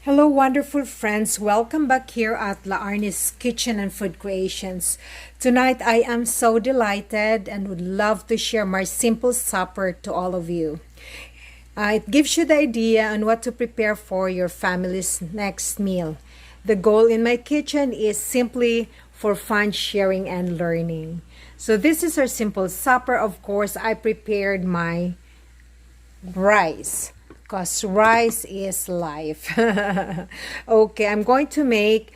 Hello, wonderful friends. Welcome back here at La Arnie's Kitchen and Food Creations. Tonight, I am so delighted and would love to share my simple supper to all of you. It gives you the idea on what to prepare for your family's next meal. The goal in my kitchen is simply for fun sharing and learning. So this is our simple supper. Of course, I prepared my rice because rice is life. Okay, I'm going to make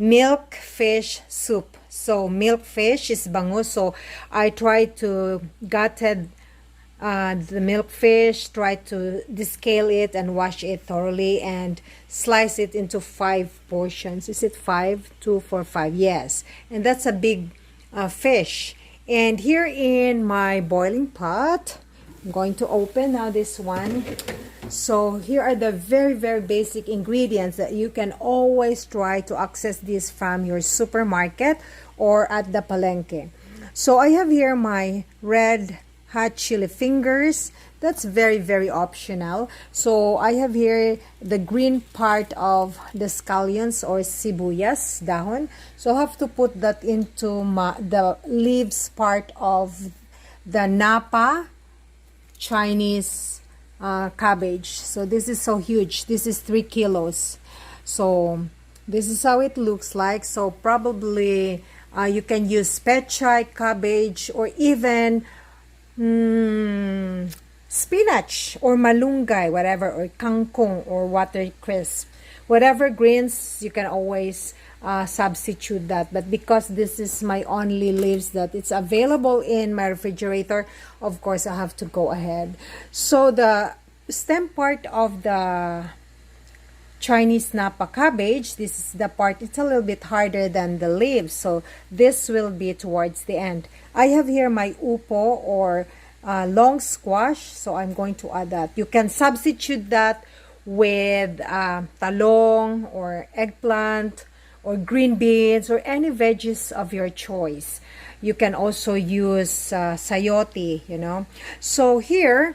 milkfish soup. So milkfish is bangus. So I try to gutted the milkfish, try to descale it and wash it thoroughly and slice it into 5 portions. Is it 5? 2, 4, 5. Yes. And that's a big fish. And here in my boiling pot, I'm going to open now this one. So here are the very basic ingredients that you can always try to access this from your supermarket or at the palenque. So I have here my red hot chili fingers. That's very optional. So I have here the green part of the scallions or sibuyas dahon. So I have to put that into the leaves part of the napa Chinese cabbage. So this is so huge. This is 3 kilos. So this is how it looks like. So probably you can use pechay, cabbage, or even spinach or malunggay, whatever, or kangkong or watercress. Whatever greens, you can always substitute that. But because this is my only leaves that it's available in my refrigerator, of course I have to go ahead. So the stem part of the Chinese napa cabbage, this is the part, it's a little bit harder than the leaves. So this will be towards the end. I have here my upo or long squash. So I'm going to add that. You can substitute that with talong or eggplant or green beans or any veggies of your choice. You can also use sayote, So here,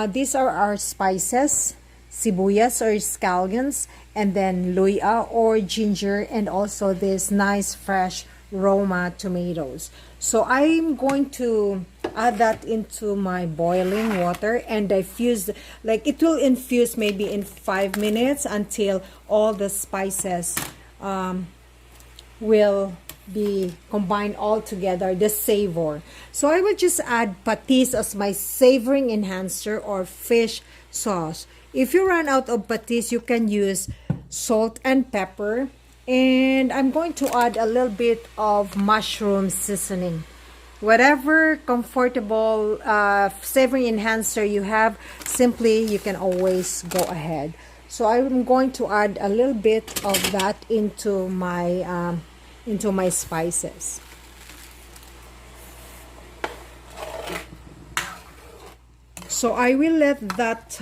these are our spices, sibuyas or scallions, and then luya or ginger, and also this nice fresh Roma tomatoes. So I'm going to add that into my boiling water and diffuse, like it will infuse maybe in 5 minutes until all the spices will be combined all together, the savor. So I will just add patis as my savoring enhancer or fish sauce. If you run out of patis, you can use salt and pepper. And I'm going to add a little bit of mushroom seasoning. Whatever comfortable savory enhancer you have, simply you can always go ahead. So I'm going to add a little bit of that into my spices. So I will let that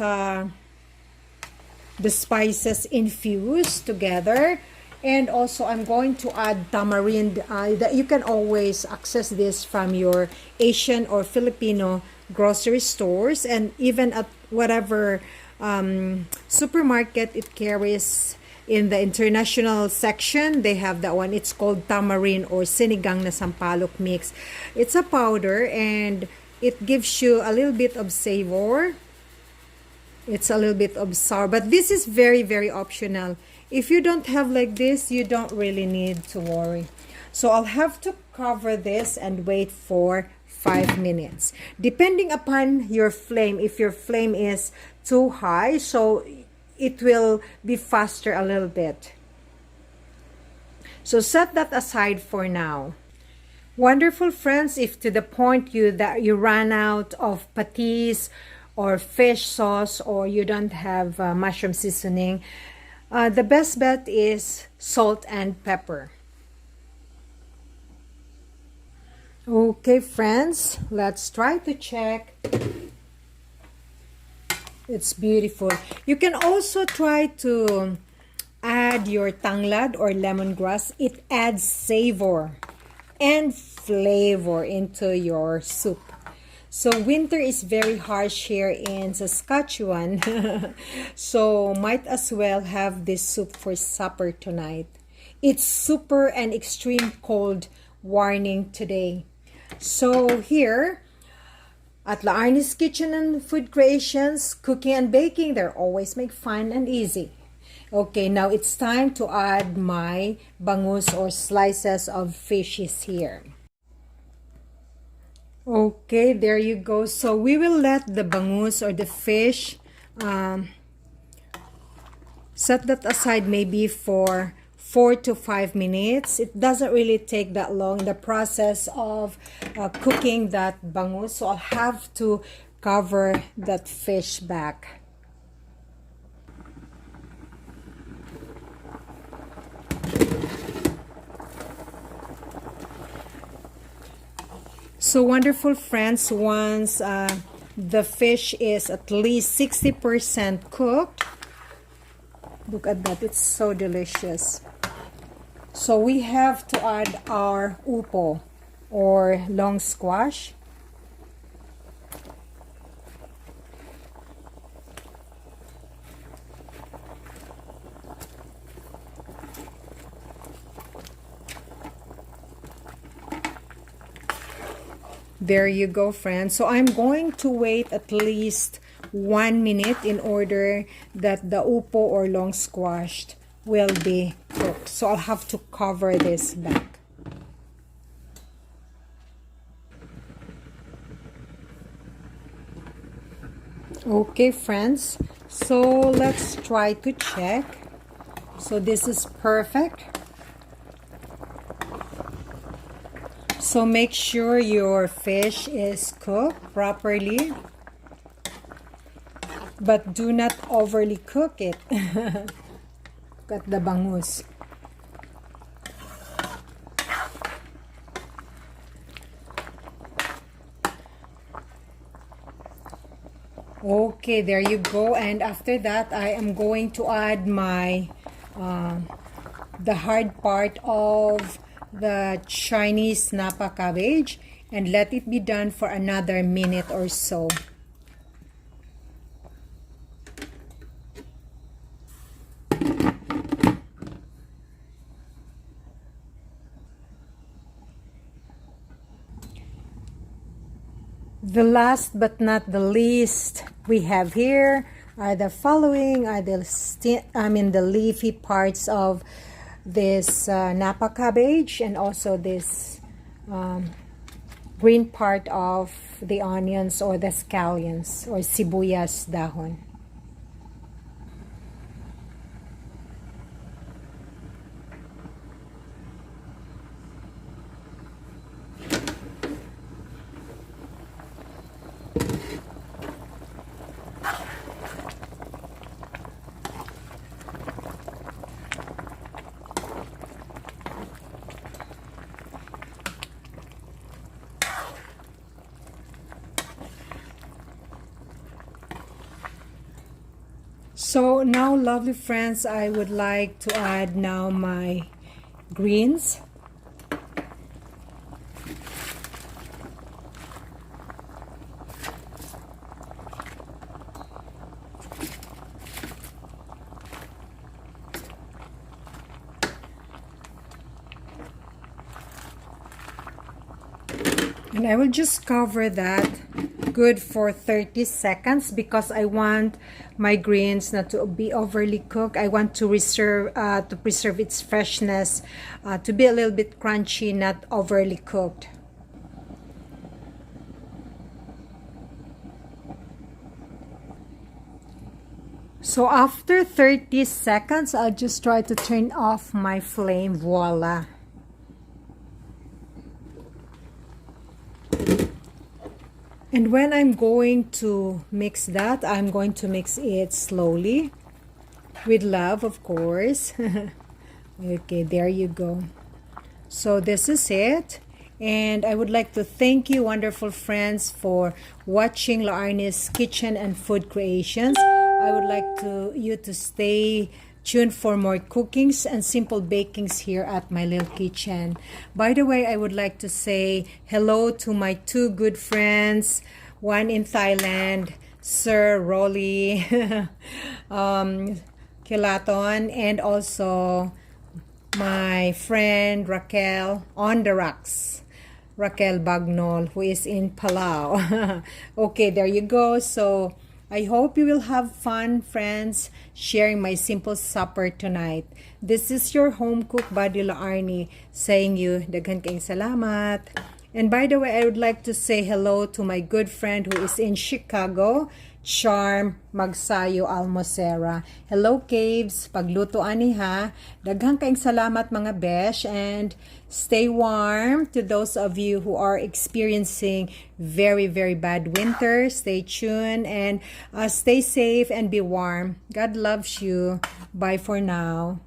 the spices infuse together. And also, I'm going to add tamarind. That you can always access this from your Asian or Filipino grocery stores, and even at whatever supermarket it carries. In the international section, they have that one. It's called tamarind or sinigang na sampalok mix. It's a powder and it gives you a little bit of savor. It's a little bit of sour, but this is very optional. If you don't have like this, you don't really need to worry. So I'll have to cover this and wait for 5 minutes. Depending upon your flame, if your flame is too high, so it will be faster a little bit. So set that aside for now. Wonderful friends, if to the point that you run out of patis or fish sauce, or you don't have mushroom seasoning, the best bet is salt and pepper. Okay, friends, let's try to check. It's beautiful. You can also try to add your tanglad or lemongrass. It adds savor and flavor into your soup. So winter is very harsh here in Saskatchewan. So might as well have this soup for supper tonight. It's super and extreme cold warning today. So here at La Arnie's Kitchen and Food Creations, cooking and baking, they're always make fun and easy. Okay, now it's time to add my bangus or slices of fishes here. Okay, there you go. So we will let the bangus or the fish, set that aside maybe for 4 to 5 minutes. It doesn't really take that long, the process of cooking that bangus. So I'll have to cover that fish back. So wonderful friends, once the fish is at least 60% cooked, look at that, it's so delicious. So we have to add our upo or long squash. There you go, friends. So I'm going to wait at least 1 minute in order that the upo or long squashed will be cooked. So I'll have to cover this back. Okay, friends. So let's try to check. So this is perfect. So make sure your fish is cooked properly, but do not overly cook it. Cut the bangus. Okay, there you go. And after that, I am going to add my the hard part of the Chinese Napa cabbage and let it be done for another minute or so. The last but not the least we have here are the following, are the leafy parts of this Napa cabbage, and also this green part of the onions or the scallions or sibuyas dahon. So now, lovely friends, I would like to add now my greens. And I will just cover that good for 30 seconds because I want my greens not to be overly cooked. I want to preserve its freshness, to be a little bit crunchy, not overly cooked. So after 30 seconds, I'll just try to turn off my flame. Voila. And when I'm going to mix that, I'm going to mix it slowly. With love, of course. Okay, there you go. So this is it. And I would like to thank you, wonderful friends, for watching La Arnie's Kitchen and Food Creations. I would like you to stay tuned for more cookings and simple bakings here at my little kitchen. By the way, I would like to say hello to my two good friends, one in Thailand, Sir Rolly Kilaton, and also my friend Raquel on the rocks, Raquel Bagnol, who is in Palau. Okay, there you go. So I hope you will have fun, friends, sharing my simple supper tonight. This is your home cook buddy Laarni saying you daghan kaayong salamat. And by the way, I would like to say hello to my good friend who is in Chicago, Charm Magsayo Almocera. Hello, Caves. Pagluto ani ha. Daghang kaayong salamat mga besh, and stay warm to those of you who are experiencing very, very bad winter. Stay tuned and stay safe and be warm. God loves you. Bye for now.